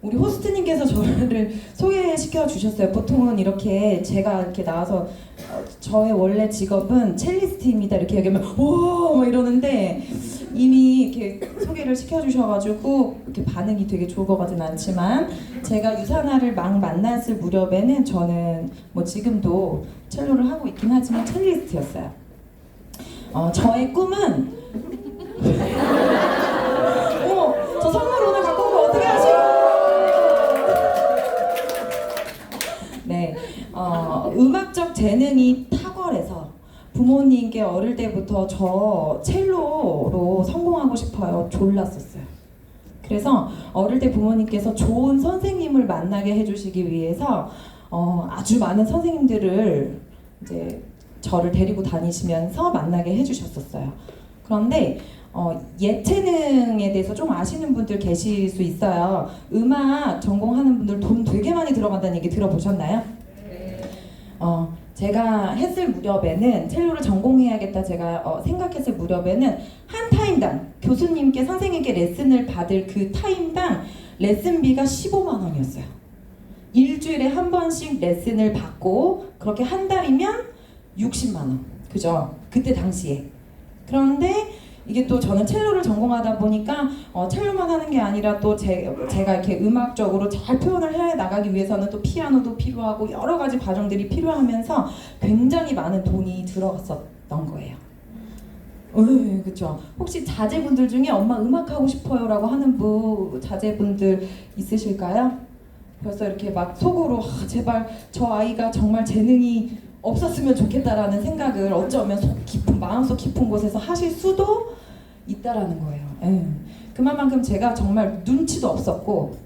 우리 호스트님께서 저를 소개시켜 주셨어요. 보통은 이렇게 제가 이렇게 나와서 저의 원래 직업은 첼리스트입니다 이렇게 얘기하면 오 막 이러는데 이미 이렇게 소개를 시켜 주셔가지고 이렇게 반응이 되게 좋을 것 같진 않지만 제가 유사나를 막 만났을 무렵에는 저는 뭐 지금도 첼로를 하고 있긴 하지만 첼리스트였어요. 저의 꿈은 저 선물 오늘 갖고 오면 어떻게 하시고? 네, 음악적 재능이 탁월해서 부모님께 어릴 때부터 저 첼로로 성공하고 싶어요 졸랐었어요. 그래서 어릴 때 부모님께서 좋은 선생님을 만나게 해주시기 위해서 아주 많은 선생님들을 이제 저를 데리고 다니시면서 만나게 해주셨었어요. 그런데 예체능에 대해서 좀 아시는 분들 계실 수 있어요. 음악 전공하는 분들 돈 되게 많이 들어간다는 얘기 들어보셨나요? 네. 제가 했을 무렵에는 첼로를 전공해야겠다 제가 생각했을 무렵에는 한 타임당 교수님께 선생님께 레슨을 받을 그 타임당 레슨비가 15만 원이었어요. 일주일에 한 번씩 레슨을 받고 그렇게 한 달이면 60만 원. 그죠? 그때 당시에. 그런데 이게 또 저는 첼로를 전공하다 보니까 첼로만 하는 게 아니라 또 제가 이렇게 음악적으로 잘 표현을 해 나가기 위해서는 또 피아노도 필요하고 여러 가지 과정들이 필요하면서 굉장히 많은 돈이 들어갔었던 거예요. 그렇죠. 혹시 자제분들 중에 엄마 음악하고 싶어요라고 하는 자제분들 있으실까요? 벌써 이렇게 막 속으로 제발 저 아이가 정말 재능이 없었으면 좋겠다라는 생각을 어쩌면 마음속 깊은 곳에서 하실 수도 있다라는 거예요. 그만큼 제가 정말 눈치도 없었고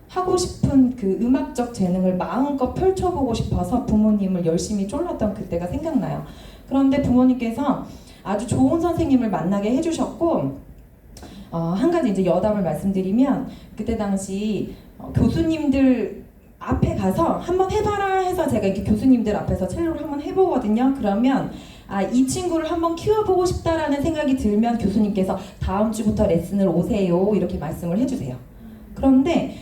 하고 싶은 그 음악적 재능을 마음껏 펼쳐보고 싶어서 부모님을 열심히 쫄랐던 그때가 생각나요. 그런데 부모님께서 아주 좋은 선생님을 만나게 해주셨고 한 가지 이제 여담을 말씀드리면 그때 당시 교수님들 앞에 가서 한번 해봐라 해서 제가 이렇게 교수님들 앞에서 첼로를 한번 해보거든요. 그러면 이 친구를 한번 키워보고 싶다라는 생각이 들면 교수님께서 다음 주부터 레슨을 오세요 이렇게 말씀을 해주세요. 그런데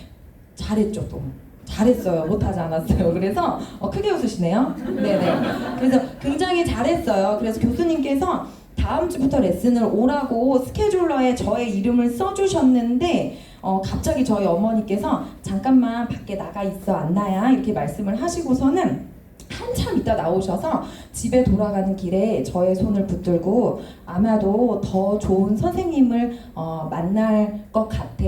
잘했죠 또. 잘했어요. 못하지 않았어요. 그래서 크게 웃으시네요. 네네. 그래서 굉장히 잘했어요. 그래서 교수님께서 다음 주부터 레슨을 오라고 스케줄러에 저의 이름을 써주셨는데 갑자기 저희 어머니께서 잠깐만 밖에 나가 있어 안나야 이렇게 말씀을 하시고서는 한참 있다 나오셔서 집에 돌아가는 길에 저의 손을 붙들고 아마도 더 좋은 선생님을 만날 것 같아.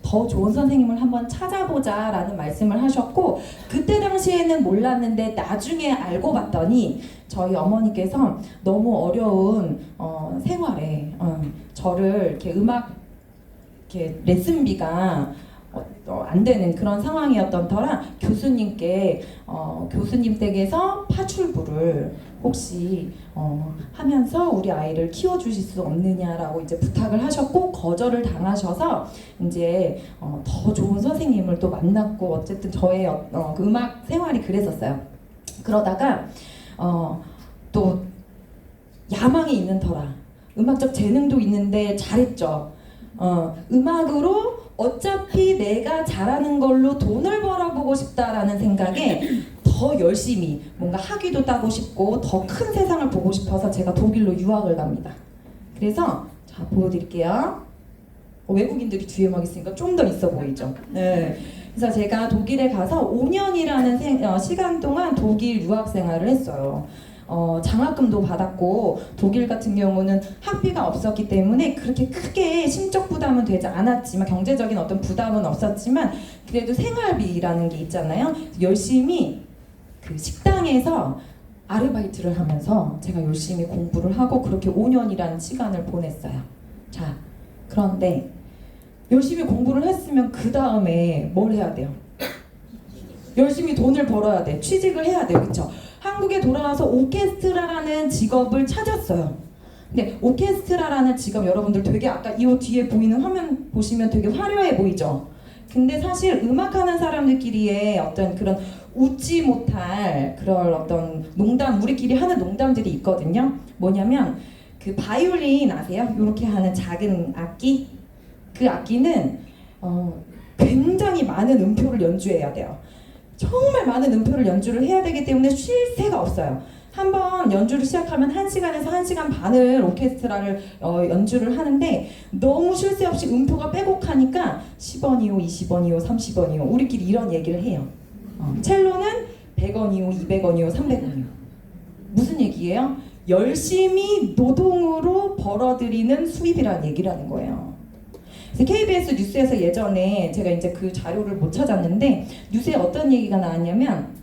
더 좋은 선생님을 한번 찾아보자 라는 말씀을 하셨고 그때 당시에는 몰랐는데 나중에 알고 봤더니 저희 어머니께서 너무 어려운 생활에 저를 이렇게 음악 이렇게 레슨비가 안 되는 그런 상황이었던 터라 교수님께 교수님 댁에서 파출부를 혹시 하면서 우리 아이를 키워주실 수 없느냐라고 이제 부탁을 하셨고 거절을 당하셔서 이제 더 좋은 선생님을 또 만났고 어쨌든 저의 그 음악 생활이 그랬었어요. 그러다가 또 야망이 있는 터라 음악적 재능도 있는데 잘했죠. 음악으로 어차피 내가 잘하는 걸로 돈을 벌어보고 싶다라는 생각에 더 열심히 뭔가 학위도 따고 싶고 더 큰 세상을 보고 싶어서 제가 독일로 유학을 갑니다. 그래서 자 보여드릴게요. 외국인들이 뒤에 막 있으니까 좀 더 있어 보이죠. 네. 그래서 제가 독일에 가서 5년이라는 시간 동안 독일 유학 생활을 했어요. 장학금도 받았고 독일 같은 경우는 학비가 없었기 때문에 그렇게 크게 심적 부담은 되지 않았지만 경제적인 어떤 부담은 없었지만 그래도 생활비라는 게 있잖아요. 열심히 그 식당에서 아르바이트를 하면서 제가 열심히 공부를 하고 그렇게 5년이라는 시간을 보냈어요. 자, 그런데 열심히 공부를 했으면 그 다음에 뭘 해야 돼요? 열심히 돈을 벌어야 돼. 취직을 해야 돼요. 그쵸? 한국에 돌아와서 오케스트라라는 직업을 찾았어요. 근데 오케스트라라는 직업 여러분들 되게 아까 이 뒤에 보이는 화면 보시면 되게 화려해 보이죠? 근데 사실 음악하는 사람들끼리의 어떤 그런 웃지 못할 그런 어떤 농담, 우리끼리 하는 농담들이 있거든요. 뭐냐면 그 바이올린 아세요? 이렇게 하는 작은 악기? 그 악기는 굉장히 많은 음표를 연주해야 돼요. 정말 많은 음표를 연주를 해야 되기 때문에 쉴 새가 없어요. 한번 연주를 시작하면 1시간에서 1시간 반을 오케스트라를 연주를 하는데 너무 쉴 새 없이 음표가 빼곡하니까 10원이요, 20원이요, 30원이요 우리끼리 이런 얘기를 해요. 첼로는 100원이요, 200원이요, 300원이요. 무슨 얘기예요? 열심히 노동으로 벌어들이는 수입이라는 얘기를 하는 거예요. KBS 뉴스에서 예전에 제가 이제 그 자료를 못 찾았는데 뉴스에 어떤 얘기가 나왔냐면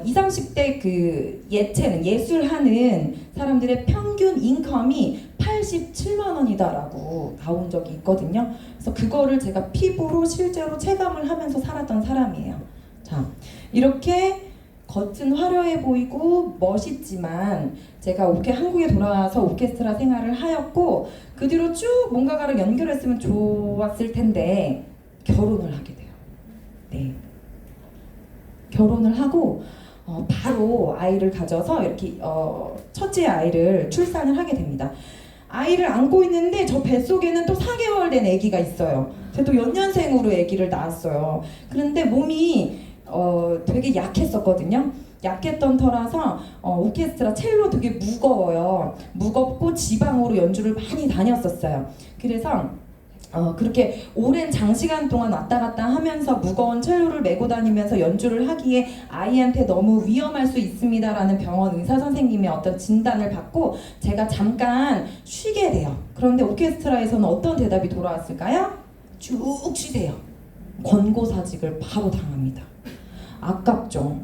20, 30대 그 예술하는 사람들의 평균 인컴이 87만 원이다라고 나온 적이 있거든요. 그래서 그거를 제가 피부로 실제로 체감을 하면서 살았던 사람이에요. 자, 이렇게 겉은 화려해 보이고 멋있지만 제가 한국에 돌아와서 오케스트라 생활을 하였고 그 뒤로 쭉 뭔가가랑 연결했으면 좋았을 텐데 결혼을 하게 돼요. 네. 결혼을 하고 바로 아이를 가져서 이렇게 첫째 아이를 출산을 하게 됩니다. 아이를 안고 있는데 저 뱃속에는 또 4개월 된 아기가 있어요. 제가 또 연년생으로 아기를 낳았어요. 그런데 몸이 되게 약했었거든요. 약했던 터라서 오케스트라 첼로 되게 무거워요. 무겁고 지방으로 연주를 많이 다녔었어요. 그래서 그렇게 오랜 장시간 동안 왔다 갔다 하면서 무거운 첼로를 메고 다니면서 연주를 하기에 아이한테 너무 위험할 수 있습니다라는 병원 의사 선생님의 어떤 진단을 받고 제가 잠깐 쉬게 돼요. 그런데 오케스트라에서는 어떤 대답이 돌아왔을까요? 쭉 쉬세요. 권고사직을 바로 당합니다. 아깝죠.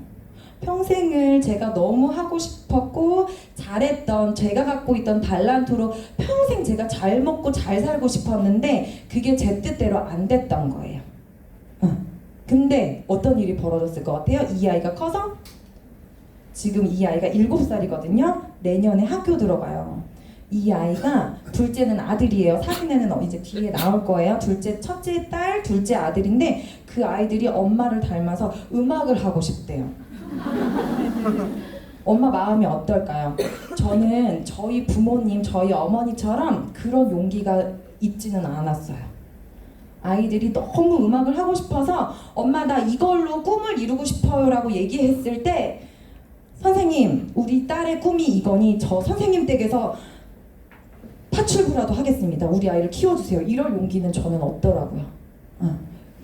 평생을 제가 너무 하고 싶었고 잘했던 제가 갖고 있던 달란트로 평생 제가 잘 먹고 잘 살고 싶었는데 그게 제 뜻대로 안 됐던 거예요. 근데 어떤 일이 벌어졌을 것 같아요? 이 아이가 커서 지금 이 아이가 7살이거든요. 내년에 학교 들어가요. 이 아이가 둘째는 아들이에요. 사진에는 이제 뒤에 나올 거예요. 첫째 딸, 둘째 아들인데 그 아이들이 엄마를 닮아서 음악을 하고 싶대요. 엄마 마음이 어떨까요? 저는 저희 부모님, 저희 어머니처럼 그런 용기가 있지는 않았어요. 아이들이 너무 음악을 하고 싶어서 엄마 나 이걸로 꿈을 이루고 싶어요 라고 얘기했을 때 선생님 우리 딸의 꿈이 이거니 저 선생님 댁에서 파출부라도 하겠습니다. 우리 아이를 키워주세요. 이럴 용기는 저는 없더라고요.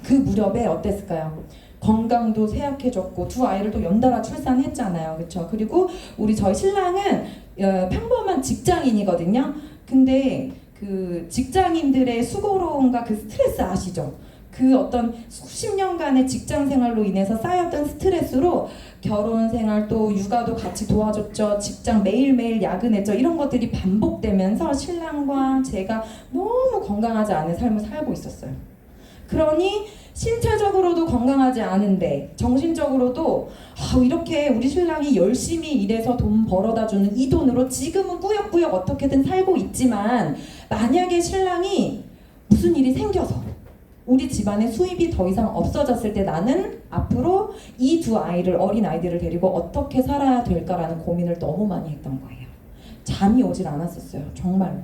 그 무렵에 어땠을까요? 건강도 쇠약해졌고 두 아이를 또 연달아 출산했잖아요. 그렇죠? 그리고 저희 신랑은 평범한 직장인이거든요. 근데 그 직장인들의 수고로움과 그 스트레스 아시죠? 그 어떤 수십 년간의 직장 생활로 인해서 쌓였던 스트레스로 결혼 생활 또 육아도 같이 도와줬죠. 직장 매일매일 야근했죠. 이런 것들이 반복되면서 신랑과 제가 너무 건강하지 않은 삶을 살고 있었어요. 그러니 신체적으로도 건강하지 않은데 정신적으로도 이렇게 우리 신랑이 열심히 일해서 돈 벌어다 주는 이 돈으로 지금은 꾸역꾸역 어떻게든 살고 있지만 만약에 신랑이 무슨 일이 생겨서 우리 집안의 수입이 더 이상 없어졌을 때 나는 앞으로 이 두 아이를 어린 아이들을 데리고 어떻게 살아야 될까라는 고민을 너무 많이 했던 거예요. 잠이 오질 않았었어요. 정말로.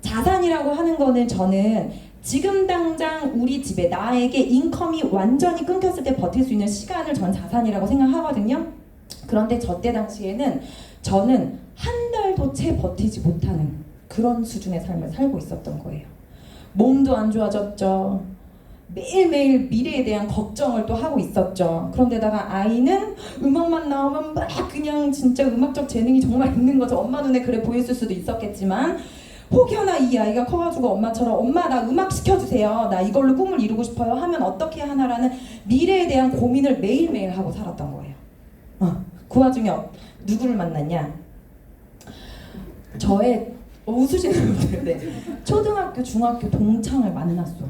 자산이라고 하는 거는 저는 지금 당장 우리 집에 나에게 인컴이 완전히 끊겼을 때 버틸 수 있는 시간을 전 자산이라고 생각하거든요. 그런데 저때 당시에는 저는 한 달도 채 버티지 못하는 그런 수준의 삶을 살고 있었던 거예요. 몸도 안 좋아졌죠. 매일매일 미래에 대한 걱정을 또 하고 있었죠. 그런데다가 아이는 음악만 나오면 막 그냥 진짜 음악적 재능이 정말 있는 거죠. 엄마 눈에 그래 보였을 수도 있었겠지만 혹여나 이 아이가 커가지고 엄마처럼 엄마 나 음악 시켜주세요. 나 이걸로 꿈을 이루고 싶어요 하면 어떻게 하나라는 미래에 대한 고민을 매일매일 하고 살았던 거예요. 그 와중에 누구를 만났냐? 저의 웃으시는 분들 초등학교, 중학교 동창을 만났어요.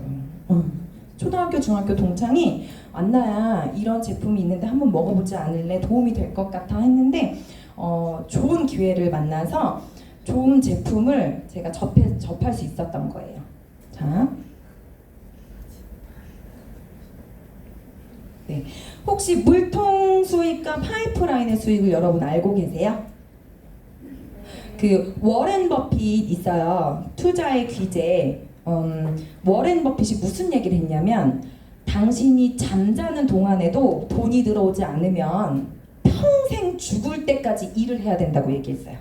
초등학교, 중학교 동창이 안나야 이런 제품이 있는데 한번 먹어보지 않을래? 도움이 될 것 같아 했는데 좋은 기회를 만나서 좋은 제품을 제가 접할 수 있었던 거예요. 자, 네. 혹시 물통 수익과 파이프라인의 수익을 여러분 알고 계세요? 그 워렌 버핏 있어요. 투자의 귀재. 워렌 버핏이 무슨 얘기를 했냐면 당신이 잠자는 동안에도 돈이 들어오지 않으면 평생 죽을 때까지 일을 해야 된다고 얘기했어요.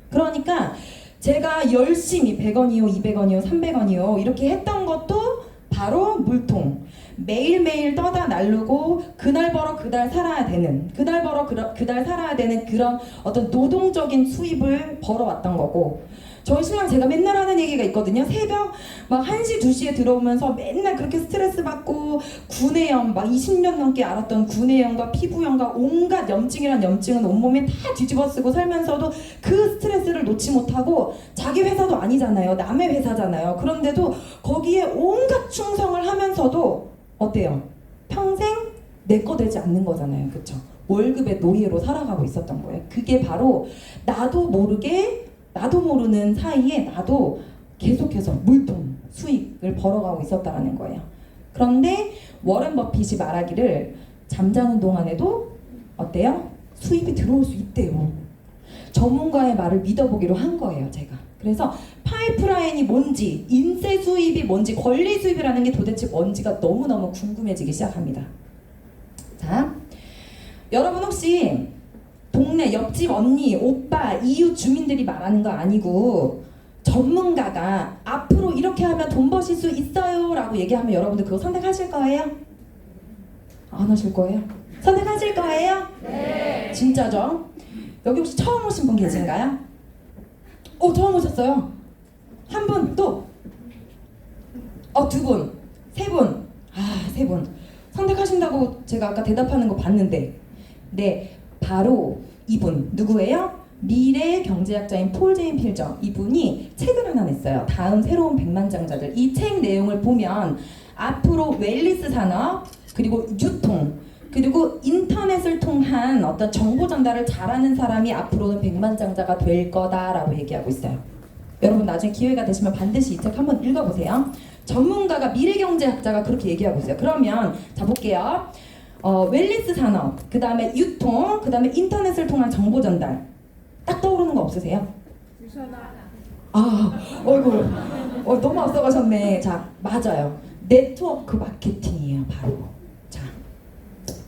그러니까 제가 열심히 100원이요, 200원이요, 300원이요 이렇게 했던 것도 바로 물통. 매일매일 떠다 날르고 그날 벌어 그날 살아야 되는, 그날 벌어 그날 살아야 되는 그런 어떤 노동적인 수입을 벌어왔던 거고, 저희 신랑 제가 맨날 하는 얘기가 있거든요. 새벽 막 1시, 2시에 들어오면서 맨날 그렇게 스트레스 받고 구내염, 막 20년 넘게 앓았던 구내염과 피부염과 온갖 염증이란 염증은 온몸에 다 뒤집어 쓰고 살면서도 그 스트레스를 놓지 못하고, 자기 회사도 아니잖아요. 남의 회사잖아요. 그런데도 거기에 온갖 충성을 하면서도 어때요? 평생 내 거 되지 않는 거잖아요. 그쵸? 월급의 노예로 살아가고 있었던 거예요. 그게 바로 나도 모르는 사이에 나도 계속해서 물통 수익을 벌어가고 있었다라는 거예요. 그런데 워렌 버핏이 말하기를 잠자는 동안에도 어때요? 수입이 들어올 수 있대요. 전문가의 말을 믿어보기로 한 거예요, 제가. 그래서 파이프라인이 뭔지, 인세 수입이 뭔지, 권리 수입이라는 게 도대체 뭔지가 너무너무 궁금해지기 시작합니다. 자, 여러분 혹시 동네 옆집 언니, 오빠, 이웃 주민들이 말하는 거 아니고 전문가가 앞으로 이렇게 하면 돈 버실 수 있어요 라고 얘기하면 여러분들 그거 선택하실 거예요? 안 하실 거예요? 선택하실 거예요? 네. 진짜죠? 여기 혹시 처음 오신 분 계신가요? 처음 오셨어요? 한 분 또? 두 분, 세 분. 세 분. 선택하신다고 제가 아까 대답하는 거 봤는데, 네, 바로 이분 누구예요? 미래 경제학자인 폴 제인 필저. 이분이 책을 하나 냈어요. 다음 새로운 백만장자들. 이 책 내용을 보면 앞으로 웰리스 산업, 그리고 유통, 그리고 인터넷을 통한 어떤 정보 전달을 잘하는 사람이 앞으로는 백만장자가 될 거다라고 얘기하고 있어요. 여러분 나중에 기회가 되시면 반드시 이 책 한번 읽어보세요. 전문가가, 미래경제학자가 그렇게 얘기하고 있어요. 그러면 자 볼게요. 웰리스 산업, 그 다음에 유통, 그 다음에 인터넷을 통한 정보 전달. 딱 떠오르는 거 없으세요? 어이구, 너무 앞서가셨네. 자, 맞아요. 네트워크 마케팅이에요, 바로. 자,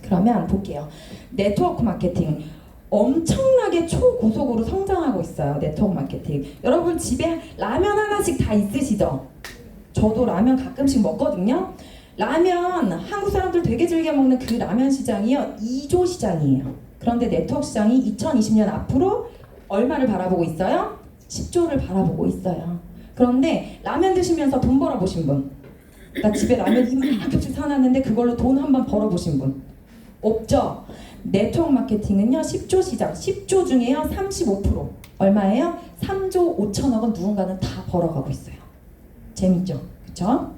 그러면 볼게요. 네트워크 마케팅. 엄청나게 초고속으로 성장하고 있어요. 네트워크 마케팅. 여러분 집에 라면 하나씩 다 있으시죠? 저도 라면 가끔씩 먹거든요. 라면 한국 사람들 되게 즐겨 먹는 그 라면 시장이요 2조 시장이에요. 그런데 네트워크 시장이 2020년 앞으로 얼마를 바라보고 있어요? 10조를 바라보고 있어요. 그런데 라면 드시면서 돈 벌어보신 분, 나 집에 라면 이만큼씩 사놨는데 그걸로 돈 한번 벌어보신 분 없죠? 네트워크 마케팅은요 10조 시장, 10조 중에요 35% 얼마예요? 3조 5천억은 누군가는 다 벌어가고 있어요. 재밌죠? 그쵸?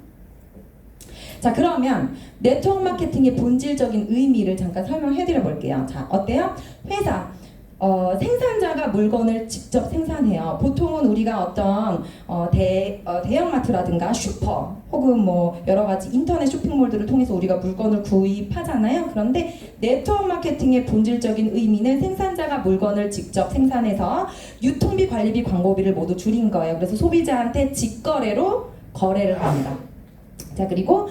자, 그러면 네트워크 마케팅의 본질적인 의미를 잠깐 설명해 드려 볼게요. 자, 어때요? 회사, 생산자가 물건을 직접 생산해요. 보통은 우리가 어떤 대형마트라든가 슈퍼 혹은 뭐 여러 가지 인터넷 쇼핑몰들을 통해서 우리가 물건을 구입하잖아요. 그런데 네트워크 마케팅의 본질적인 의미는 생산자가 물건을 직접 생산해서 유통비, 관리비, 광고비를 모두 줄인 거예요. 그래서 소비자한테 직거래로 거래를 합니다. 자, 그리고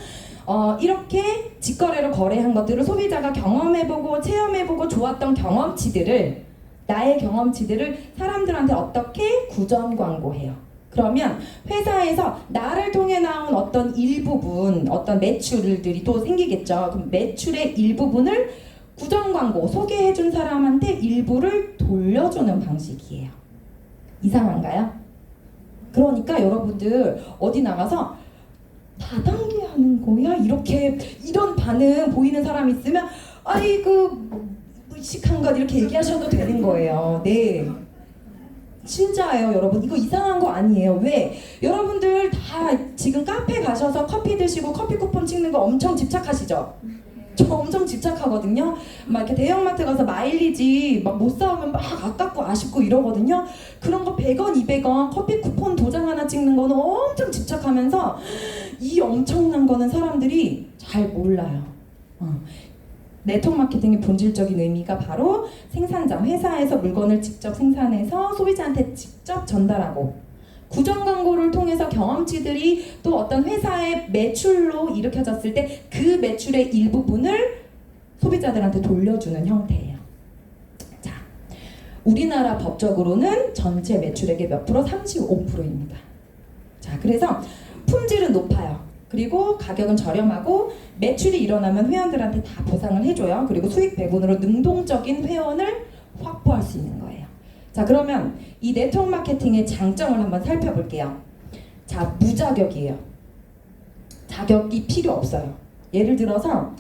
이렇게 직거래로 거래한 것들을 소비자가 경험해보고 체험해보고 좋았던 경험치들을, 나의 경험치들을 사람들한테 어떻게 구전 광고해요. 그러면 회사에서 나를 통해 나온 어떤 일부분, 어떤 매출들이 또 생기겠죠. 그럼 매출의 일부분을 구전 광고, 소개해준 사람한테 일부를 돌려주는 방식이에요. 이상한가요? 그러니까 여러분들 어디 나가서 다단계 하는 거야? 이런 반응 보이는 사람 있으면 아이고 무식한 것 이렇게 얘기하셔도 되는 거예요. 네, 진짜예요 여러분. 이거 이상한 거 아니에요. 왜? 여러분들 다 지금 카페 가셔서 커피 드시고 커피 쿠폰 찍는 거 엄청 집착하시죠? 저 엄청 집착하거든요. 막 이렇게 대형마트 가서 마일리지 막 못 사오면 막 아깝고 아쉽고 이러거든요. 그런 거 100원, 200원 커피 쿠폰 도장 하나 찍는 거는 엄청 집착하면서 이 엄청난 거는 사람들이 잘 몰라요. 네트워크 마케팅의 본질적인 의미가 바로 생산자, 회사에서 물건을 직접 생산해서 소비자한테 직접 전달하고 구정 광고를 통해서 경험치들이 또 어떤 회사의 매출로 일으켜졌을 때 그 매출의 일부분을 소비자들한테 돌려주는 형태예요. 자, 우리나라 법적으로는 전체 매출액의 몇 프로? 35%입니다. 자, 그래서 품질은 높아요. 그리고 가격은 저렴하고 매출이 일어나면 회원들한테 다 보상을 해줘요. 그리고 수익 배분으로 능동적인 회원을 확보할 수 있는 거예요. 자, 그러면 이 네트워크 마케팅의 장점을 한번 살펴볼게요. 자, 무자격이에요. 자격이 필요 없어요. 예를 들어서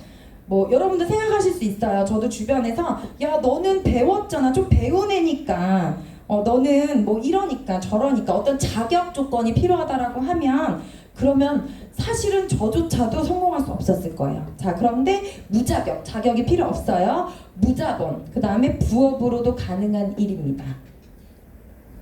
뭐 여러분들 생각하실 수 있어요. 저도 주변에서 야, 너는 배웠잖아. 좀 배운 애니까 너는 뭐 이러니까 저러니까 어떤 자격 조건이 필요하다라고 하면 그러면 사실은 저조차도 성공할 수 없었을 거예요. 자, 그런데 무자격, 자격이 필요 없어요. 무자본, 그 다음에 부업으로도 가능한 일입니다.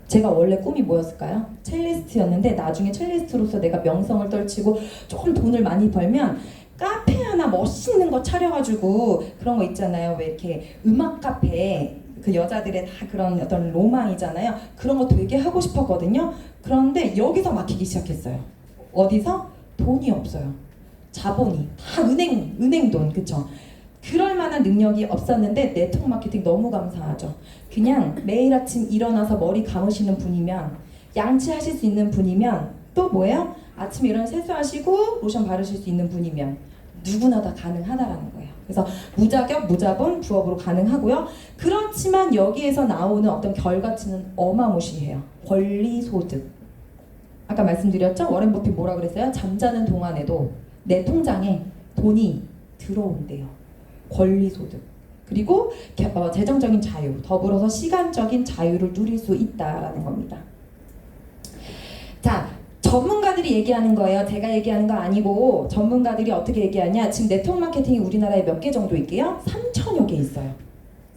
제가 원래 꿈이 뭐였을까요? 첼리스트였는데 나중에 첼리스트로서 내가 명성을 떨치고 조금 돈을 많이 벌면 카페 하나 멋있는 거 차려가지고 그런 거 있잖아요. 왜 이렇게 음악 카페 그 여자들의 다 그런 어떤 로망이잖아요. 그런 거 되게 하고 싶었거든요. 그런데 여기서 막히기 시작했어요. 어디서? 돈이 없어요. 자본이 다 은행 돈, 그쵸? 그럴 만한 능력이 없었는데 네트워크 마케팅 너무 감사하죠. 그냥 매일 아침 일어나서 머리 감으시는 분이면, 양치하실 수 있는 분이면, 또 뭐예요? 아침에 일어나서 세수하시고 로션 바르실 수 있는 분이면 누구나 다 가능하다라는 거예요. 그래서 무자격, 무자본, 부업으로 가능하고요. 그렇지만 여기에서 나오는 어떤 결과치는 어마무시해요. 권리소득. 아까 말씀드렸죠? 워렌 버핏 뭐라 그랬어요? 잠자는 동안에도 내 통장에 돈이 들어온대요. 권리소득. 그리고 재정적인 자유, 더불어서 시간적인 자유를 누릴 수 있다라는 겁니다. 자, 전문가들이 얘기하는 거예요. 제가 얘기하는 거 아니고 전문가들이 어떻게 얘기하냐. 지금 네트워크 마케팅이 우리나라에 몇 개 정도 있게요? 3,000여 개 있어요.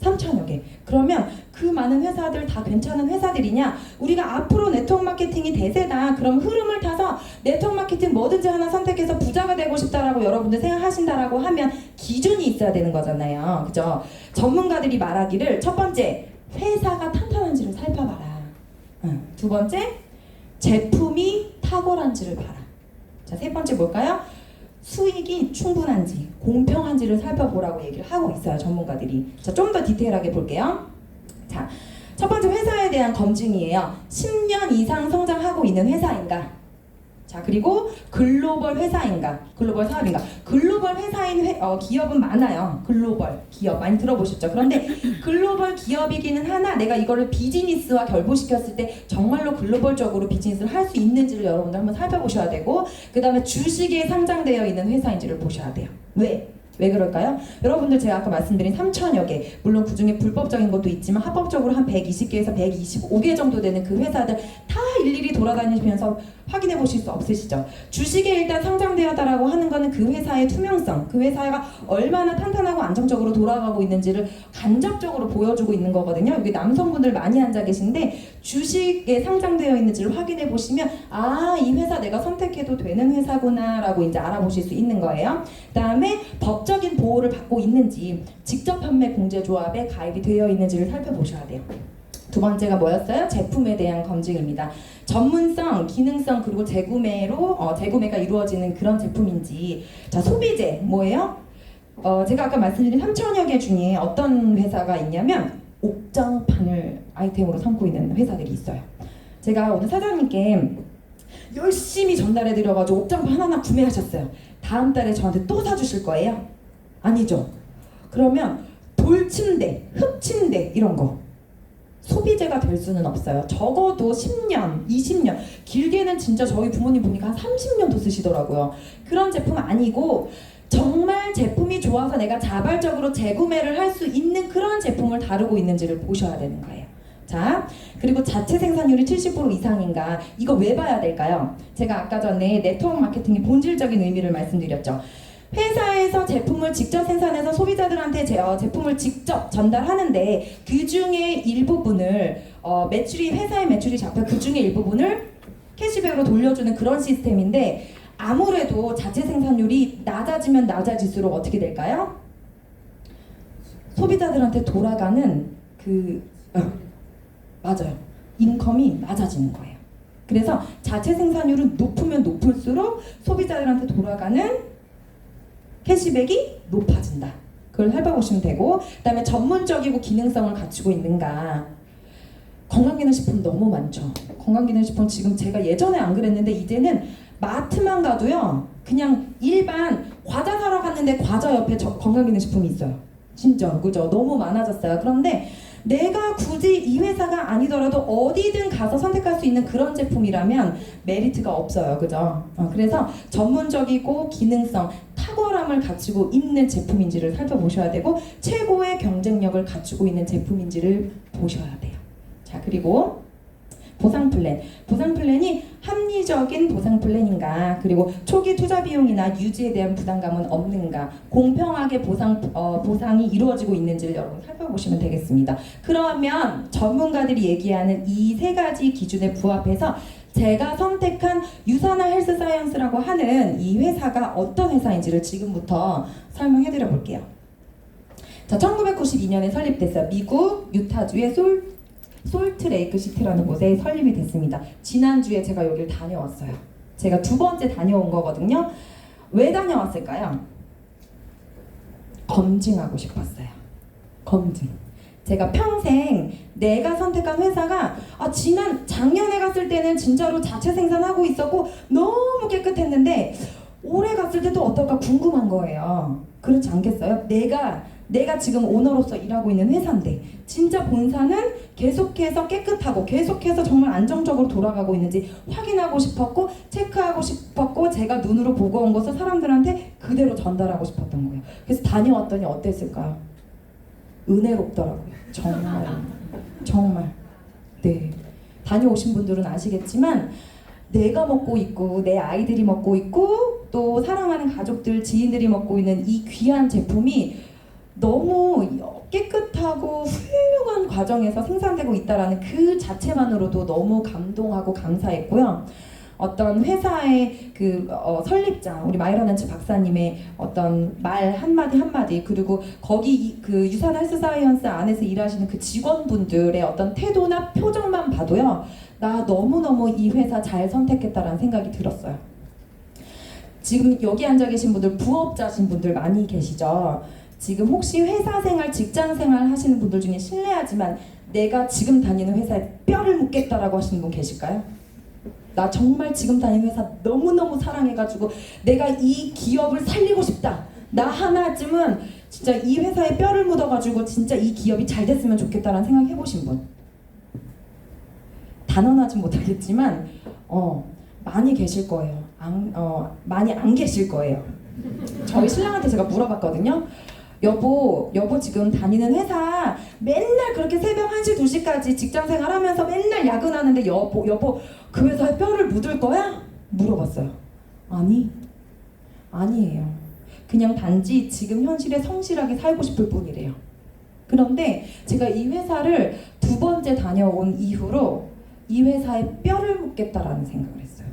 3,000여 개. 그러면 그 많은 회사들 다 괜찮은 회사들이냐? 우리가 앞으로 네트워크 마케팅이 대세다. 그럼 흐름을 타서 네트워크 마케팅 뭐든지 하나 선택해서 부자가 되고 싶다라고 여러분들 생각하신다라고 하면 기준이 있어야 되는 거잖아요. 그죠? 전문가들이 말하기를 첫 번째, 회사가 탄탄한지를 살펴봐라. 두 번째, 제품이 탁월한지를 봐라. 자, 세 번째 뭘까요? 수익이 충분한지, 공평한지를 살펴보라고 얘기를 하고 있어요, 전문가들이. 자, 좀 더 디테일하게 볼게요. 자, 첫 번째 회사에 대한 검증이에요. 10년 이상 성장하고 있는 회사인가? 자, 그리고 글로벌 회사인가? 글로벌 사업인가? 글로벌 회사인 기업은 많아요. 글로벌 기업 많이 들어보셨죠? 그런데 글로벌 기업이기는 하나 내가 이거를 비즈니스와 결부시켰을 때 정말로 글로벌적으로 비즈니스를 할 수 있는지를 여러분들 한번 살펴보셔야 되고, 그 다음에 주식에 상장되어 있는 회사인지를 보셔야 돼요. 왜 그럴까요? 여러분들 제가 아까 말씀드린 3,000여 개, 물론 그 중에 불법적인 것도 있지만 합법적으로 한 120개에서 125개 정도 되는 그 회사들 다 일일이 돌아다니면서 확인해 보실 수 없으시죠? 주식에 일단 상장되었다라고 하는 거는 그 회사의 투명성, 그 회사가 얼마나 탄탄하고 안정적으로 돌아가고 있는지를 간접적으로 보여주고 있는 거거든요. 여기 남성분들 많이 앉아 계신데 주식에 상장되어 있는지를 확인해 보시면 아, 이 회사 내가 선택해도 되는 회사구나 라고 이제 알아보실 수 있는 거예요. 그 다음에 법적인 보호를 받고 있는지, 직접 판매 공제조합에 가입이 되어 있는지를 살펴보셔야 돼요. 두 번째가 뭐였어요? 제품에 대한 검증입니다. 전문성, 기능성, 그리고 재구매가 이루어지는 그런 제품인지. 자, 소비재 뭐예요? 제가 아까 말씀드린 3,000여 개 중에 어떤 회사가 있냐면 옥장판을 아이템으로 삼고 있는 회사들이 있어요. 제가 오늘 사장님께 열심히 전달해드려가지고 옥장판 하나하나 구매하셨어요. 다음 달에 저한테 또 사주실 거예요? 아니죠. 그러면 돌침대, 흡침대 이런 거 소비재가 될 수는 없어요. 적어도 10년, 20년, 길게는 진짜 저희 부모님 보니까 한 30년도 쓰시더라고요. 그런 제품 아니고 정말 제품이 좋아서 내가 자발적으로 재구매를 할 수 있는 그런 제품을 다루고 있는지를 보셔야 되는 거예요. 자, 그리고 자체 생산율이 70% 이상인가? 이거 왜 봐야 될까요? 제가 아까 전에 네트워크 마케팅의 본질적인 의미를 말씀드렸죠. 회사에서 제품을 직접 생산해서 소비자들한테 제품을 직접 전달하는데 그 중에 일부분을 회사의 매출이 잡혀 그 중에 일부분을 캐시백으로 돌려주는 그런 시스템인데, 아무래도 자체 생산율이 낮아지면 낮아질수록 어떻게 될까요? 소비자들한테 돌아가는 맞아요. 인컴이 낮아지는 거예요. 그래서 자체 생산율은 높으면 높을수록 소비자들한테 돌아가는 캐시백이 높아진다. 그걸 살펴보시면 되고, 그 다음에 전문적이고 기능성을 갖추고 있는가. 건강기능식품 너무 많죠. 건강기능식품 지금 제가 예전에 안 그랬는데 이제는 마트만 가도요, 그냥 일반 과자 사러 갔는데 과자 옆에 건강기능식품이 있어요. 진짜 그죠? 너무 많아졌어요. 그런데 내가 굳이 이 회사가 아니더라도 어디든 가서 선택할 수 있는 그런 제품이라면 메리트가 없어요. 그죠? 그래서 전문적이고 기능성, 탁월함을 갖추고 있는 제품인지를 살펴보셔야 되고, 최고의 경쟁력을 갖추고 있는 제품인지를 보셔야 돼요. 자, 그리고 보상 플랜. 보상 플랜이 합리적인 보상 플랜인가, 그리고 초기 투자 비용이나 유지에 대한 부담감은 없는가, 공평하게 보상이 이루어지고 있는지를 여러분 살펴보시면 되겠습니다. 그러면 전문가들이 얘기하는 이 세 가지 기준에 부합해서 제가 선택한 유산화 헬스 사이언스라고 하는 이 회사가 어떤 회사인지를 지금부터 설명해 드려 볼게요. 자, 1992년에 설립됐어요. 미국 유타주의 솔트레이크 시티라는 곳에 설립이 됐습니다. 지난주에 제가 여기를 다녀왔어요. 제가 두 번째 다녀온 거거든요. 왜 다녀왔을까요? 검증하고 싶었어요. 검증. 제가 평생 내가 선택한 회사가 작년에 갔을 때는 진짜로 자체 생산하고 있었고 너무 깨끗했는데 올해 갔을 때도 어떨까 궁금한 거예요. 그렇지 않겠어요? 내가 지금 오너로서 일하고 있는 회사인데 진짜 본사는 계속해서 깨끗하고 계속해서 정말 안정적으로 돌아가고 있는지 확인하고 싶었고 체크하고 싶었고, 제가 눈으로 보고 온 것을 사람들한테 그대로 전달하고 싶었던 거예요. 그래서 다녀왔더니 어땠을까요? 은혜롭더라고요. 정말. 네, 다녀오신 분들은 아시겠지만 내가 먹고 있고 내 아이들이 먹고 있고 또 사랑하는 가족들, 지인들이 먹고 있는 이 귀한 제품이 너무 깨끗하고 훌륭한 과정에서 생산되고 있다는 그 자체만으로도 너무 감동하고 감사했고요. 어떤 회사의 설립자 우리 마이런한츠 박사님의 어떤 말 한마디, 그리고 거기 그 유산 헬스 사이언스 안에서 일하시는 그 직원분들의 어떤 태도나 표정만 봐도요, 나 너무너무 이 회사 잘 선택했다라는 생각이 들었어요. 지금 여기 앉아 계신 분들 부업자신 분들 많이 계시죠? 지금 혹시 회사 생활, 직장 생활 하시는 분들 중에 실례하지만 내가 지금 다니는 회사에 뼈를 묻겠다라고 하시는 분 계실까요? 나 정말 지금 다니는 회사 너무너무 사랑해가지고 내가 이 기업을 살리고 싶다. 나 하나쯤은 진짜 이 회사에 뼈를 묻어가지고 진짜 이 기업이 잘 됐으면 좋겠다라는 생각 해보신 분? 단언하진 못하겠지만 많이 계실 거예요. 많이 안 계실 거예요. 저희 신랑한테 제가 물어봤거든요. 여보 지금 다니는 회사 맨날 그렇게 새벽 1시 2시까지 직장생활 하면서 맨날 야근하는데 여보 그 회사에 뼈를 묻을 거야? 물어봤어요. 아니에요. 그냥 단지 지금 현실에 성실하게 살고 싶을 뿐이래요. 그런데 제가 이 회사를 두 번째 다녀온 이후로 이 회사에 뼈를 묻겠다라는 생각을 했어요.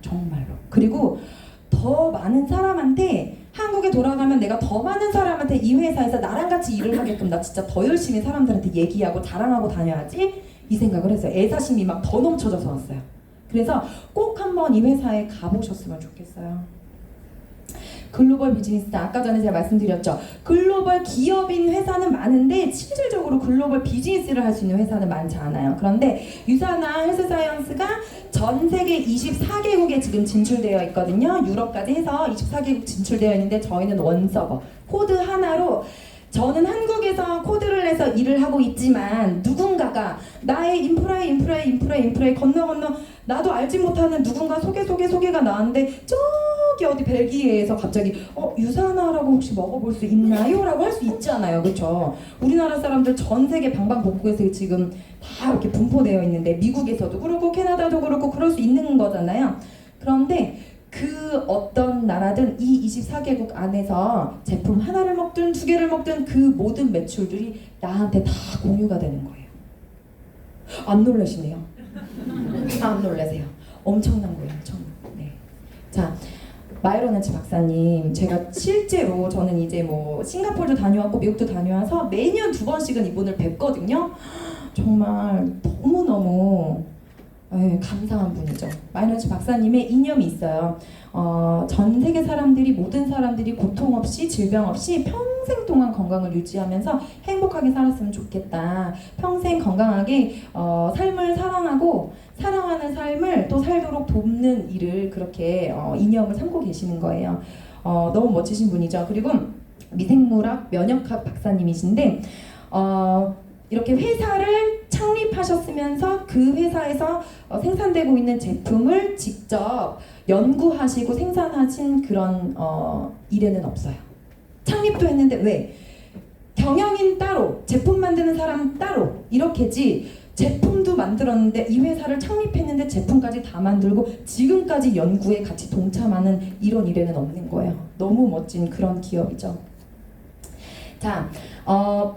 정말로. 그리고 더 많은 사람한테, 한국에 돌아가면 내가 더 많은 사람한테 이 회사에서 나랑 같이 일을 하게끔 나 진짜 더 열심히 사람들한테 얘기하고 자랑하고 다녀야지, 이 생각을 해서 애사심이 막 더 넘쳐져서 왔어요. 그래서 꼭 한번 이 회사에 가보셨으면 좋겠어요. 글로벌 비즈니스, 아까 전에 제가 말씀드렸죠. 글로벌 기업인 회사는 많은데 실질적으로 글로벌 비즈니스를 할 수 있는 회사는 많지 않아요. 그런데 유산화 헬스 사이언스가 전 세계 24개국에 지금 진출되어 있거든요. 유럽까지 해서 24개국 진출되어 있는데 저희는 원서버, 코드 하나로, 저는 한국에서 코드를 내서 일을 하고 있지만 누군가가 나의 인프라에 건너 나도 알지 못하는 누군가 소개가 나왔는데 저기 어디 벨기에에서 갑자기 유산화라고 혹시 먹어볼 수 있나요? 라고 할 수 있잖아요. 그렇죠? 우리나라 사람들 전 세계 방방곡곡에서 지금 다 이렇게 분포되어 있는데 미국에서도 그렇고 캐나다도 그렇고 그럴 수 있는 거잖아요. 그런데 그 어떤 나라든 이 24개국 안에서 제품 하나를 먹든 두 개를 먹든 그 모든 매출들이 나한테 다 공유가 되는 거예요. 안 놀라시네요. 안 놀라세요. 엄청난 거예요. 엄청난. 네. 자, 마이런한츠 박사님, 제가 실제로 저는 이제 뭐 싱가포르도 다녀왔고 미국도 다녀와서 매년 2번씩은 이분을 뵙거든요. 정말 너무너무 네, 감사한 분이죠. 마이너치 박사님의 이념이 있어요. 전 세계 사람들이, 모든 사람들이 고통 없이, 질병 없이 평생 동안 건강을 유지하면서 행복하게 살았으면 좋겠다. 평생 건강하게 삶을 사랑하고 사랑하는 삶을 또 살도록 돕는 일을 그렇게 이념을 삼고 계시는 거예요. 너무 멋지신 분이죠. 그리고 미생물학 면역학 박사님이신데 이렇게 회사를 창립하셨으면서 그 회사에서 생산되고 있는 제품을 직접 연구하시고 생산하신 그런 일에는 없어요. 창립도 했는데 왜? 경영인 따로, 제품 만드는 사람 따로 이렇게지 제품도 만들었는데 이 회사를 창립했는데 제품까지 다 만들고 지금까지 연구에 같이 동참하는 이런 일에는 없는 거예요. 너무 멋진 그런 기업이죠. 자,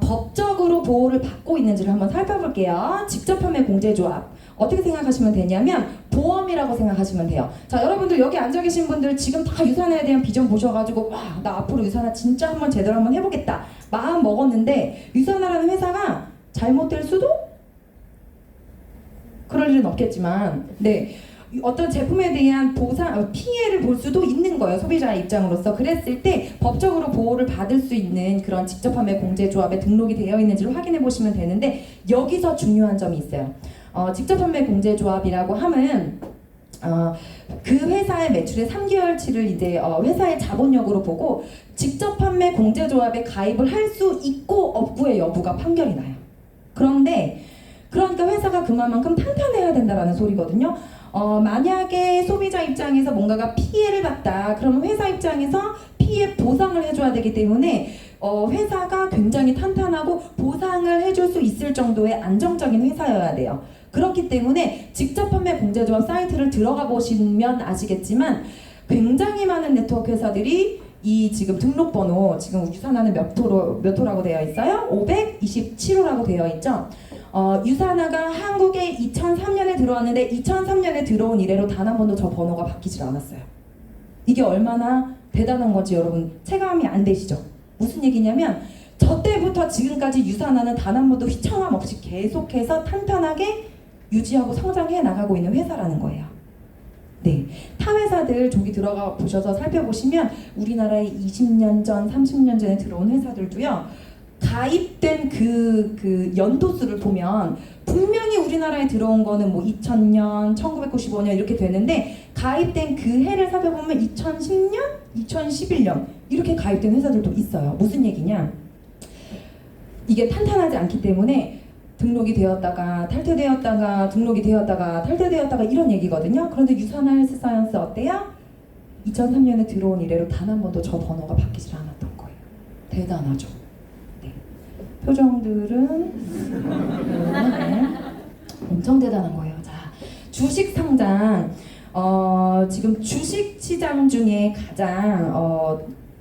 법적으로 보호를 받고 있는지를 한번 살펴볼게요. 직접 판매 공제조합 어떻게 생각하시면 되냐면 보험이라고 생각하시면 돼요. 자, 여러분들 여기 앉아 계신 분들 지금 다 유산화에 대한 비전 보셔가지고 와, 나 앞으로 유산화 진짜 한번 제대로 한번 해보겠다 마음 먹었는데 유산화라는 회사가 잘못될 수도? 그럴 일은 없겠지만 네. 어떤 제품에 대한 보상, 피해를 볼 수도 있는 거예요. 소비자의 입장으로서. 그랬을 때 법적으로 보호를 받을 수 있는 그런 직접 판매 공제조합에 등록이 되어 있는지를 확인해 보시면 되는데 여기서 중요한 점이 있어요. 직접 판매 공제조합이라고 하면 그 회사의 매출의 3개월치를 이제 회사의 자본력으로 보고 직접 판매 공제조합에 가입을 할 수 있고 없고의 여부가 판결이 나요. 그런데 그러니까 회사가 그만큼 탄탄해야 된다라는 소리거든요. 만약에 소비자 입장에서 뭔가가 피해를 봤다 그러면 회사 입장에서 피해 보상을 해줘야 되기 때문에 회사가 굉장히 탄탄하고 보상을 해줄 수 있을 정도의 안정적인 회사여야 돼요. 그렇기 때문에 직접 판매 공제조합 사이트를 들어가 보시면 아시겠지만 굉장히 많은 네트워크 회사들이 이 지금 등록번호 지금 유산화는 몇 호라고 되어 있어요? 527호라고 되어 있죠. 유산화가 한국에 2003년에 들어왔는데 2003년에 들어온 이래로 단 한 번도 저 번호가 바뀌질 않았어요. 이게 얼마나 대단한 건지 여러분 체감이 안 되시죠? 무슨 얘기냐면 저 때부터 지금까지 유산화는 단 한 번도 휘청함 없이 계속해서 탄탄하게 유지하고 성장해 나가고 있는 회사라는 거예요. 네, 타 회사들 저기 들어가 보셔서 살펴보시면 우리나라에 20년 전, 30년 전에 들어온 회사들도요. 가입된 그 연도수를 보면 분명히 우리나라에 들어온 거는 뭐 2000년, 1995년 이렇게 되는데 가입된 그 해를 살펴보면 2010년, 2011년 이렇게 가입된 회사들도 있어요. 무슨 얘기냐? 이게 탄탄하지 않기 때문에 등록이 되었다가 탈퇴되었다가 등록이 되었다가 탈퇴되었다가 이런 얘기거든요. 그런데 유산화 헬스사이언스 어때요? 2003년에 들어온 이래로 단 한 번도 저 번호가 바뀌질 않았던 거예요. 대단하죠. 표정들은 네. 엄청 대단한 거예요. 자, 주식 상장 지금 주식 시장 중에 가장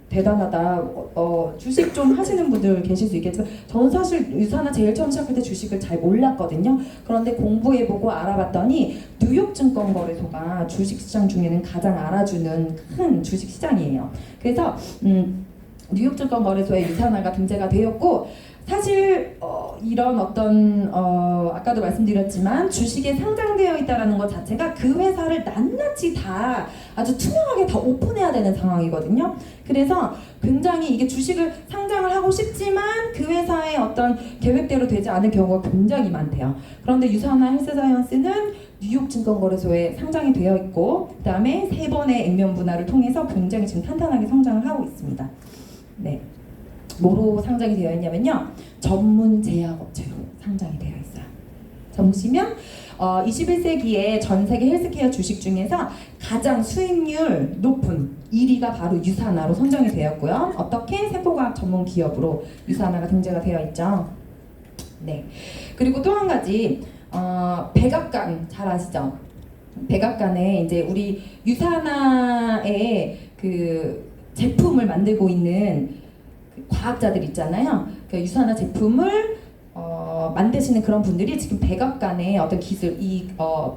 대단하다. 주식 좀 하시는 분들 계실 수 있겠지만 저는 사실 유산화 제일 처음 시작할 때 주식을 잘 몰랐거든요. 그런데 공부해보고 알아봤더니 뉴욕증권거래소가 주식시장 중에는 가장 알아주는 큰 주식시장이에요. 그래서 뉴욕증권거래소에 유산화가 등재가 되었고 사실 이런 어떤 아까도 말씀드렸지만 주식에 상장되어 있다는 것 자체가 그 회사를 낱낱이 다 아주 투명하게 다 오픈해야 되는 상황이거든요. 그래서 굉장히 이게 주식을 상장을 하고 싶지만 그 회사의 어떤 계획대로 되지 않을 경우가 굉장히 많대요. 그런데 유산화 헬스사이언스는 뉴욕증권거래소에 상장이 되어 있고 그 다음에 3번의 액면 분할을 통해서 굉장히 지금 탄탄하게 성장을 하고 있습니다. 네. 뭐로 상장이 되어 있냐면요. 전문 제약업체로 상장이 되어 있어요. 자, 보시면 21세기에 전 세계 헬스케어 주식 중에서 가장 수익률 높은 1위가 바로 유산화로 선정이 되었고요. 어떻게? 세포과학 전문 기업으로 유산화가 등재가 되어 있죠. 네. 그리고 또 한 가지 백악관 잘 아시죠? 백악관에 이제 우리 유산화의 그 제품을 만들고 있는 과학자들 있잖아요. 그 유산화 제품을 만드시는 그런 분들이 지금 백악관의 어떤 기술, 이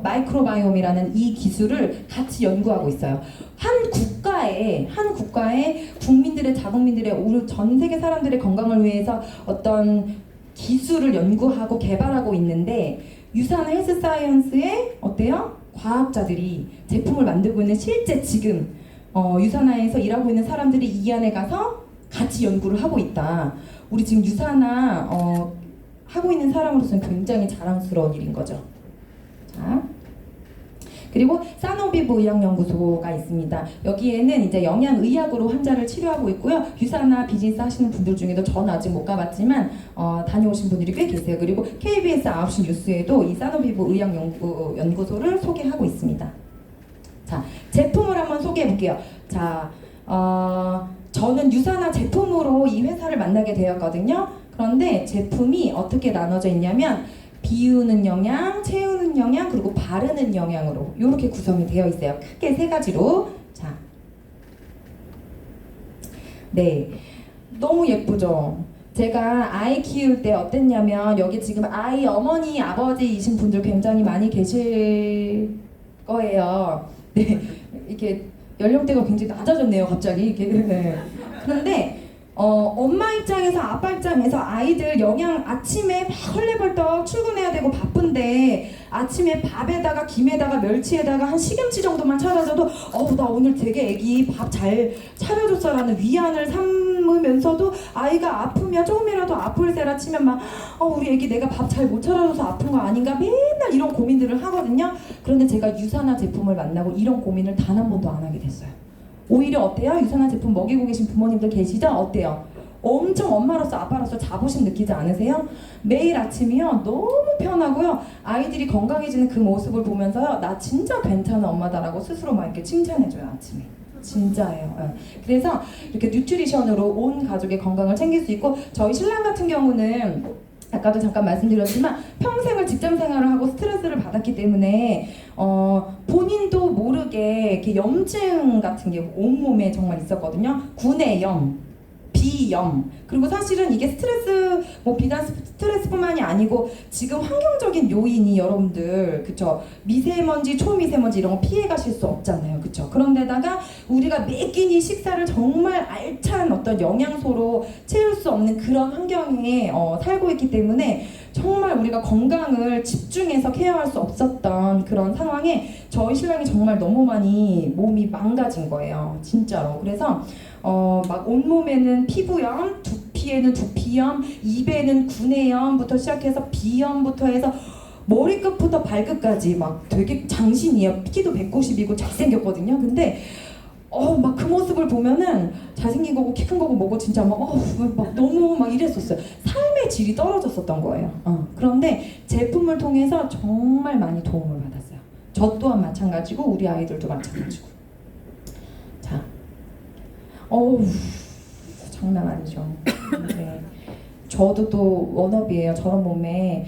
마이크로바이옴이라는 이 기술을 같이 연구하고 있어요. 한 국가의 국민들의 자국민들의 전 세계 사람들의 건강을 위해서 어떤 기술을 연구하고 개발하고 있는데 유산 헬스 사이언스의 어때요? 과학자들이 제품을 만들고 있는 실제 지금 유산화에서 일하고 있는 사람들이 이 안에 가서 같이 연구를 하고 있다. 우리 지금 유산화 하고 있는 사람으로서는 굉장히 자랑스러운 일인 거죠. 자, 그리고 사노비브 의학연구소가 있습니다. 여기에는 이제 영양의학으로 환자를 치료하고 있고요. 유산화 비즈니스 하시는 분들 중에도 저는 아직 못 가봤지만 다녀오신 분들이 꽤 계세요. 그리고 KBS 9시 뉴스에도 이 사노비브 의학연구소를 소개하고 있습니다. 자, 제품을 한번 소개해 볼게요. 자, 저는 유산화 제품으로 이 회사를 만나게 되었거든요. 그런데 제품이 어떻게 나눠져 있냐면 비우는 영양, 채우는 영양, 그리고 바르는 영양으로 이렇게 구성이 되어 있어요. 크게 세 가지로. 자, 네, 너무 예쁘죠? 제가 아이 키울 때 어땠냐면 여기 지금 아이 어머니, 아버지이신 분들 굉장히 많이 계실 거예요. 네, 이렇게 연령대가 굉장히 낮아졌네요, 갑자기. 이렇게. 네. 그런데 엄마 입장에서 아빠 입장에서 아이들 영양 아침에 막 헐레벌떡 출근해야 되고 바쁜데 아침에 밥에다가 김에다가 멸치에다가 한 시금치 정도만 차려줘도 나 오늘 되게 애기 밥 잘 차려줬어라는 위안을 삼으면서도 아이가 아프면 조금이라도 아플세라 치면 막 우리 애기 내가 밥 잘 못 차려줘서 아픈 거 아닌가 맨날 이런 고민들을 하거든요. 그런데 제가 유산화 제품을 만나고 이런 고민을 단 한 번도 안 하게 됐어요. 오히려 어때요? 유산화 제품 먹이고 계신 부모님들 계시죠? 어때요? 엄청 엄마로서 아빠로서 자부심 느끼지 않으세요? 매일 아침이요 너무 편하고요. 아이들이 건강해지는 그 모습을 보면서요 나 진짜 괜찮은 엄마다라고 스스로 막 이렇게 칭찬해줘요 아침에. 진짜예요. 네. 그래서 이렇게 뉴트리션으로 온 가족의 건강을 챙길 수 있고 저희 신랑 같은 경우는 아까도 잠깐 말씀드렸지만 평생을 직장 생활을 하고 스트레스를 받았기 때문에 본인도 모르게 이렇게 염증 같은 게 온몸에 정말 있었거든요. 구내염, 비염, 그리고 사실은 이게 스트레스 비단 스트레스뿐만이 아니고 지금 환경적인 요인이 여러분들 그쵸 미세먼지, 초미세먼지 이런 거 피해 가실 수 없잖아요. 그쵸? 그런데다가 우리가 매 끼니 식사를 정말 알찬 어떤 영양소로 채울 수 없는 그런 환경에 살고 있기 때문에 정말 우리가 건강을 집중해서 케어할 수 없었던 그런 상황에 저희 신랑이 정말 너무 많이 몸이 망가진 거예요. 진짜로. 그래서 막 온몸에는 피부염, 두피에는 두피염, 입에는 구내염부터 시작해서 비염부터 해서 머리끝부터 발끝까지 막 되게 장신이에요. 키도 190이고 잘생겼거든요. 근데 막 그 모습을 보면은 잘생긴 거고 키 큰 거고 뭐고 진짜 막 너무 막 이랬었어요. 삶의 질이 떨어졌었던 거예요. 그런데 제품을 통해서 정말 많이 도움을 받았어요. 저 또한 마찬가지고 우리 아이들도 마찬가지고. 자, 장난 아니죠. 네. 저도 또 워너비예요. 저런 몸에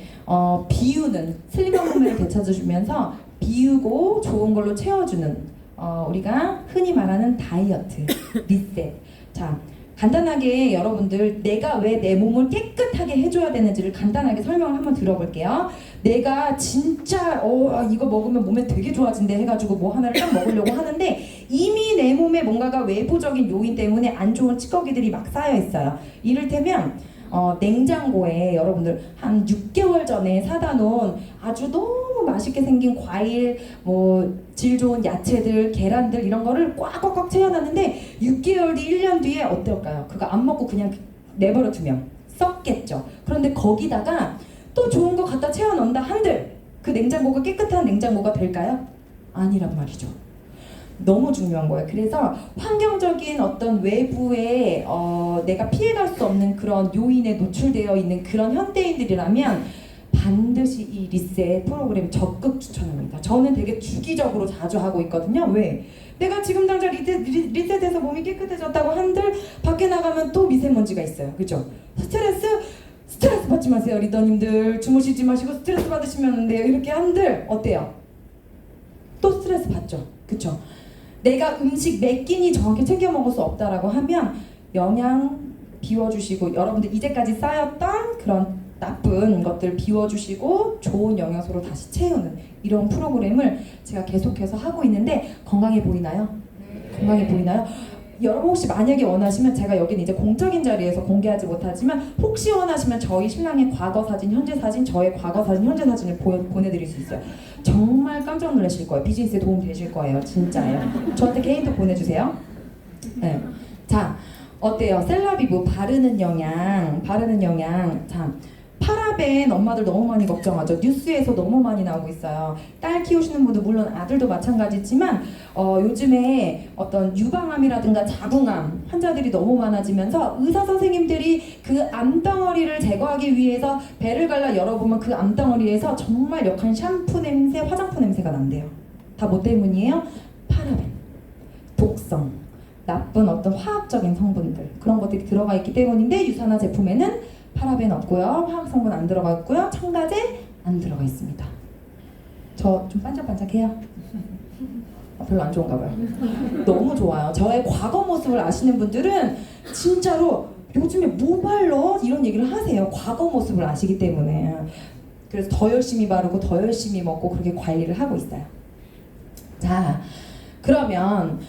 비우는 슬림한 몸매를 되찾아주면서 비우고 좋은 걸로 채워주는 우리가 흔히 말하는 다이어트, 리셋. 자, 간단하게 여러분들 내가 왜 내 몸을 깨끗하게 해줘야 되는지를 간단하게 설명을 한번 들어볼게요. 내가 진짜 이거 먹으면 몸에 되게 좋아진대 해가지고 뭐 하나를 딱 먹으려고 하는데 이미 내 몸에 뭔가가 외부적인 요인 때문에 안 좋은 찌꺼기들이 막 쌓여 있어요. 이를테면 냉장고에 여러분들 한 6개월 전에 사다 놓은 아주 너무 맛있게 생긴 과일, 질 좋은 야채들, 계란들 이런 거를 꽉꽉꽉 채워놨는데 6개월 뒤, 1년 뒤에 어떨까요? 그거 안 먹고 그냥 내버려 두면 썩겠죠. 그런데 거기다가 또 좋은 거 갖다 채워 넣는다 한들 그 냉장고가 깨끗한 냉장고가 될까요? 아니란 말이죠. 너무 중요한 거예요. 그래서 환경적인 어떤 외부에 내가 피해갈 수 없는 그런 요인에 노출되어 있는 그런 현대인들이라면 반드시 이 리셋 프로그램 적극 추천합니다. 저는 되게 주기적으로 자주 하고 있거든요. 왜? 내가 지금 당장 리셋해서 몸이 깨끗해졌다고 한들 밖에 나가면 또 미세먼지가 있어요. 그죠? 스트레스 받지 마세요. 리더님들 주무시지 마시고 스트레스 받으시면 안 돼요. 이렇게 한들 어때요? 또 스트레스 받죠. 그쵸? 내가 음식 몇 끼니 정확히 챙겨 먹을 수 없다라고 하면 영양 비워주시고 여러분들 이제까지 쌓였던 그런 나쁜 것들 비워주시고 좋은 영양소로 다시 채우는 이런 프로그램을 제가 계속해서 하고 있는데 건강해 보이나요? 건강해 보이나요? 여러분 혹시 만약에 원하시면 제가 여기는 이제 공적인 자리에서 공개하지 못하지만 혹시 원하시면 저희 신랑의 과거 사진, 현재 사진, 저의 과거 사진, 현재 사진을 보내드릴 수 있어요. 정말 깜짝 놀라실 거예요. 비즈니스에 도움 되실 거예요. 진짜예요. 저한테 개인톡 보내주세요. 네. 자, 어때요? 셀라비브 바르는 영양. 자, 파라벤 엄마들 너무 많이 걱정하죠. 뉴스에서 너무 많이 나오고 있어요. 딸 키우시는 분들 물론 아들도 마찬가지지만 요즘에 어떤 유방암이라든가 자궁암 환자들이 너무 많아지면서 의사 선생님들이 그 암덩어리를 제거하기 위해서 배를 갈라 열어보면 그 암덩어리에서 정말 역한 샴푸 냄새, 화장품 냄새가 난대요. 다 뭐 때문이에요? 파라벤, 독성, 나쁜 어떤 화학적인 성분들 그런 것들이 들어가 있기 때문인데 유산화 제품에는 파라벤 없고요. 화학성분 안 들어가 있고요. 첨가제 안 들어가 있습니다. 저 좀 반짝반짝해요? 별로 안 좋은가 봐요. 너무 좋아요. 저의 과거 모습을 아시는 분들은 진짜로 요즘에 뭐 발라? 이런 얘기를 하세요. 과거 모습을 아시기 때문에. 그래서 더 열심히 바르고 더 열심히 먹고 그렇게 관리를 하고 있어요. 자, 그러면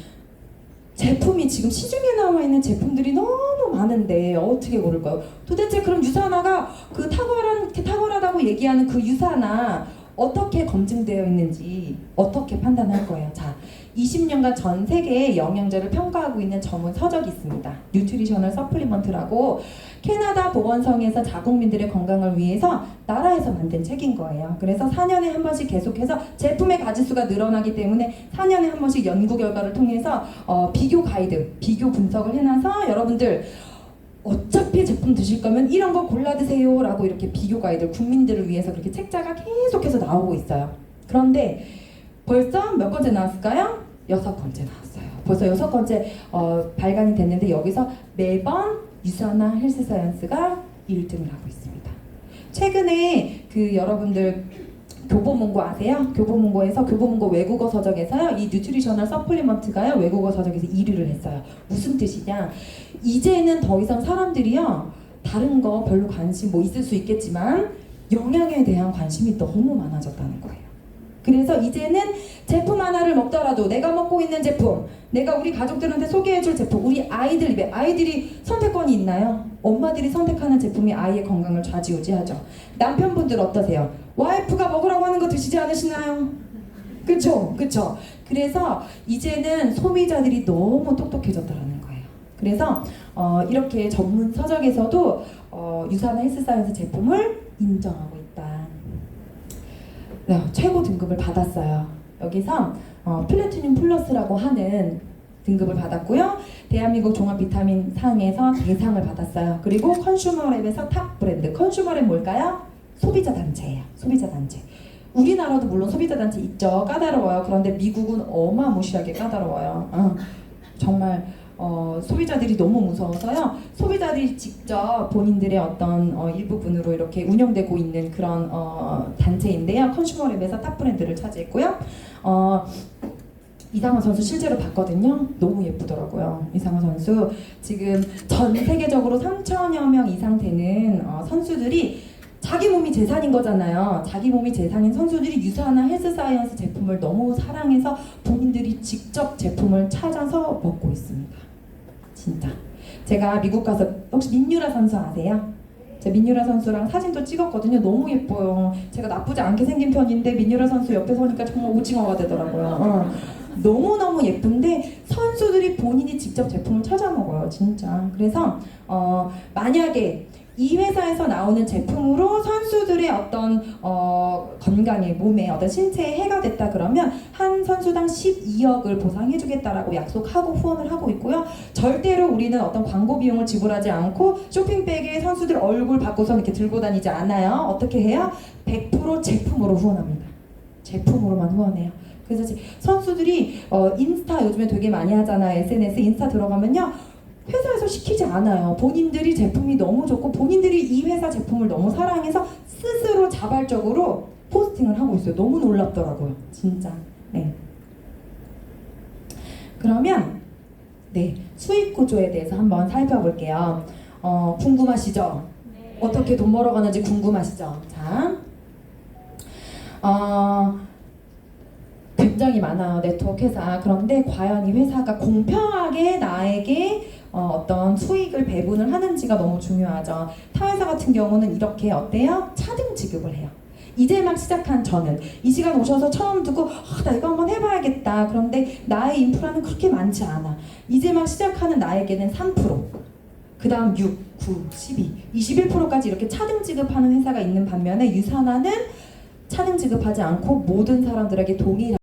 제품이 지금 시중에 나와 있는 제품들이 너무 많은데 어떻게 고를까요? 도대체 그럼 유산화가 그 탁월하다고 얘기하는 그 유산화 어떻게 검증되어 있는지 어떻게 판단할 거예요? 자, 20년간 전 세계의 영양제를 평가하고 있는 전문 서적이 있습니다. 뉴트리셔널 서플리먼트라고 캐나다 보건성에서 자국민들의 건강을 위해서 나라에서 만든 책인 거예요. 그래서 4년에 한 번씩 계속해서 제품의 가짓수가 늘어나기 때문에 4년에 한 번씩 연구 결과를 통해서 비교 가이드, 비교 분석을 해놔서 여러분들 어차피 제품 드실 거면 이런 거 골라 드세요 라고 이렇게 비교 가이드 국민들을 위해서 그렇게 책자가 계속해서 나오고 있어요. 그런데 벌써 몇 번째 나왔을까요? 6번째 나왔어요. 벌써 6번째 발간이 됐는데 여기서 매번 유산화 헬스사이언스가 1등을 하고 있습니다. 최근에 그 여러분들 교보문고 아세요? 교보문고에서 교보문고 외국어 서적에서요 이 뉴트리셔널 서플리먼트가요 외국어 서적에서 1위를 했어요. 무슨 뜻이냐? 이제는 더 이상 사람들이요 다른 거 별로 관심 뭐 있을 수 있겠지만 영양에 대한 관심이 너무 많아졌다는 거예요. 그래서 이제는 제품 하나를 먹더라도 내가 먹고 있는 제품, 내가 우리 가족들한테 소개해줄 제품, 우리 아이들 입에 아이들이 선택권이 있나요? 엄마들이 선택하는 제품이 아이의 건강을 좌지우지하죠. 남편분들 어떠세요? 와이프가 먹으라고 하는 거 드시지 않으시나요? 그쵸? 그래서 이제는 소비자들이 너무 똑똑해졌다는 거예요. 그래서 이렇게 전문 서적에서도 유산화 헬스사이언스 제품을 인정하고 있다. 네, 최고 등급을 받았어요. 여기서 플래티늄 플러스라고 하는 등급을 받았고요. 대한민국 종합 비타민 상에서 대상을 받았어요. 그리고 컨슈머랩에서 탑 브랜드. 컨슈머랩 뭘까요? 소비자 단체예요. 소비자 단체. 우리나라도 물론 소비자 단체 있죠. 까다로워요. 그런데 미국은 어마무시하게 까다로워요. 정말 소비자들이 너무 무서워서요. 소비자들이 직접 본인들의 어떤 일부분으로 이렇게 운영되고 있는 그런 단체인데요. 컨슈머랩에서 탑 브랜드를 차지했고요. 이상화 선수 실제로 봤거든요. 너무 예쁘더라고요. 이상화 선수 지금 전 세계적으로 3천여 명 이상 되는 선수들이 자기 몸이 재산인 거잖아요. 자기 몸이 재산인 선수들이 유산화 헬스사이언스 제품을 너무 사랑해서 본인들이 직접 제품을 찾아서 먹고 있습니다. 진짜. 제가 미국 가서 혹시 민유라 선수 아세요? 제가 민유라 선수랑 사진도 찍었거든요. 너무 예뻐요. 제가 나쁘지 않게 생긴 편인데 민유라 선수 옆에 서니까 정말 오징어가 되더라고요. 너무너무 예쁜데 선수들이 본인이 직접 제품을 찾아 먹어요. 진짜. 그래서 만약에 이 회사에서 나오는 제품으로 선수들의 어떤 건강에, 몸에, 어떤 신체에 해가 됐다 그러면 한 선수당 12억을 보상해주겠다라고 약속하고 후원을 하고 있고요. 절대로 우리는 어떤 광고 비용을 지불하지 않고 쇼핑백에 선수들 얼굴 받고서 이렇게 들고 다니지 않아요. 어떻게 해요? 100% 제품으로 후원합니다. 제품으로만 후원해요. 그래서 선수들이 인스타 요즘에 되게 많이 하잖아요. SNS 인스타 들어가면요. 회사에서 시키지 않아요. 본인들이 제품이 너무 좋고 본인들이 이 회사 제품을 너무 사랑해서 스스로 자발적으로 포스팅을 하고 있어요. 너무 놀랍더라고요. 진짜. 네. 그러면 수익 구조에 대해서 한번 살펴볼게요. 궁금하시죠? 네. 어떻게 돈 벌어가는지 궁금하시죠? 자, 굉장히 많아요, 네트워크 회사. 그런데 과연 이 회사가 공평하게 나에게 어떤 수익을 배분을 하는지가 너무 중요하죠. 타 회사 같은 경우는 이렇게 어때요? 차등 지급을 해요. 이제 막 시작한 저는 이 시간 오셔서 처음 듣고 나 이거 한번 해봐야겠다. 그런데 나의 인프라는 그렇게 많지 않아. 이제 막 시작하는 나에게는 3%, 그 다음 6, 9, 12, 21%까지 이렇게 차등 지급하는 회사가 있는 반면에 유산하는 차등 지급하지 않고 모든 사람들에게 동일한